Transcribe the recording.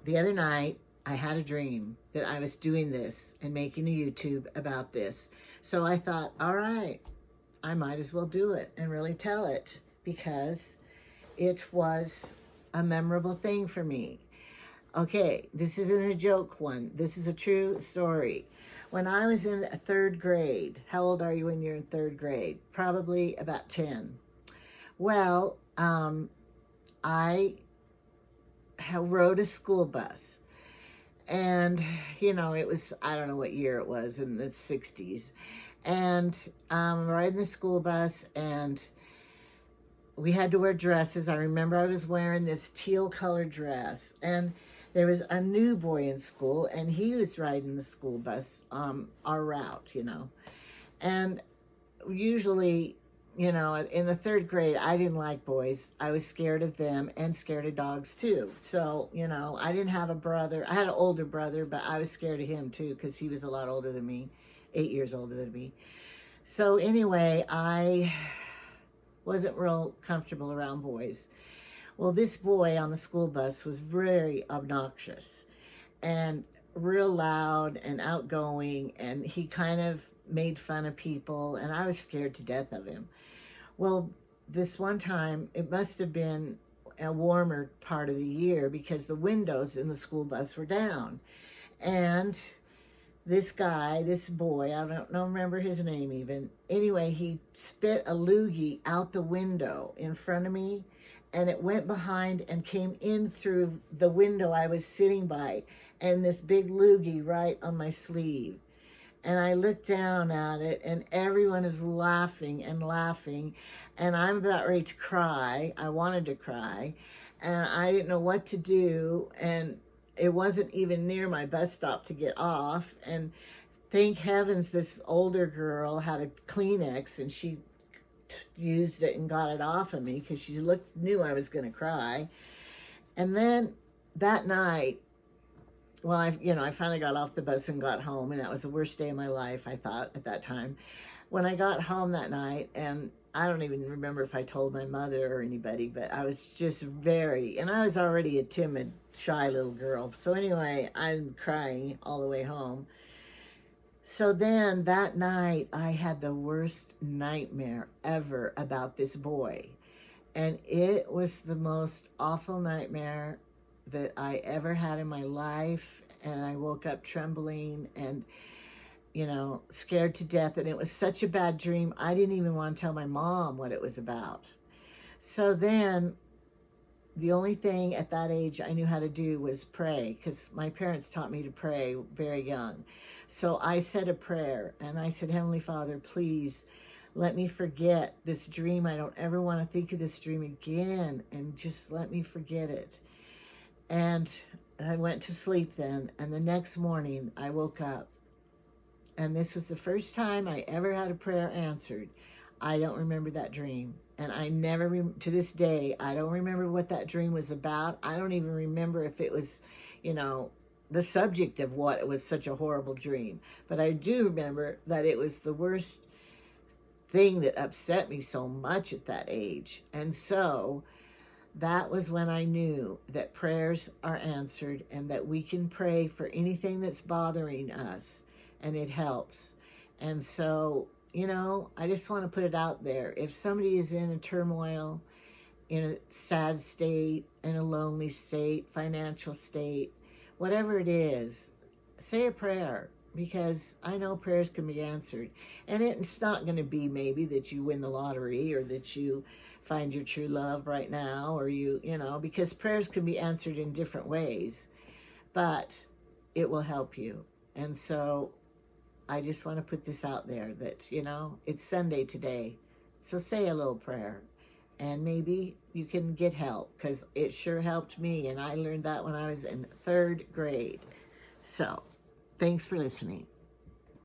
the other night, I had a dream that I was doing this and making a YouTube about this. So I thought, all right, I might as well do it and really tell it because it was a memorable thing for me. Okay, this isn't a joke one. This is a true story. When I was in third grade, how old are you when you're in third grade? Probably about 10. Well, I rode a school bus. And, it was, I don't know what year it was, in the 60s. And riding the school bus, and we had to wear dresses. I remember I was wearing this teal colored dress. And there was a new boy in school, and he was riding the school bus, our route, And usually, in the third grade, I didn't like boys. I was scared of them and scared of dogs too. So, I didn't have a brother. I had an older brother, but I was scared of him too because he was a lot older than me, 8 years older than me. So anyway, I wasn't real comfortable around boys. Well, this boy on the school bus was very obnoxious and real loud and outgoing, and he kind of made fun of people, and I was scared to death of him. Well, this one time, it must have been a warmer part of the year because the windows in the school bus were down. And this guy, this boy, I don't remember his name even. Anyway, he spit a loogie out the window in front of me, and it went behind and came in through the window I was sitting by, and this big loogie right on my sleeve. And I looked down at it, and everyone is laughing and laughing, and I'm about ready to cry. I wanted to cry, and I didn't know what to do, and it wasn't even near my bus stop to get off. And thank heavens this older girl had a Kleenex, and she used it and got it off of me because she knew I was going to cry. And then that night, well, I finally got off the bus and got home, and that was the worst day of my life, I thought, at that time. When I got home that night, and I don't even remember if I told my mother or anybody, but I was just and I was already a timid, shy little girl. So anyway, I'm crying all the way home. So then that night, I had the worst nightmare ever about this boy. And it was the most awful nightmare that I ever had in my life. And I woke up trembling and, scared to death. And it was such a bad dream, I didn't even want to tell my mom what it was about. So then the only thing at that age I knew how to do was pray, because my parents taught me to pray very young. So I said a prayer, and I said, Heavenly Father, please let me forget this dream. I don't ever want to think of this dream again, and just let me forget it. And I went to sleep then, and the next morning I woke up, and this was the first time I ever had a prayer answered. I don't remember that dream. And I never, to this day, I don't remember what that dream was about. I don't even remember if it was, the subject of what it was such a horrible dream. But I do remember that it was the worst thing that upset me so much at that age. And so that was when I knew that prayers are answered and that we can pray for anything that's bothering us, and it helps. And so, I just want to put it out there. If somebody is in a turmoil, in a sad state, in a lonely state, financial state, whatever it is, say a prayer, because I know prayers can be answered. And it's not going to be maybe that you win the lottery or that you find your true love right now, or because prayers can be answered in different ways, but it will help you. And so I just want to put this out there that, it's Sunday today. So say a little prayer, and maybe you can get help, because it sure helped me. And I learned that when I was in third grade. So thanks for listening.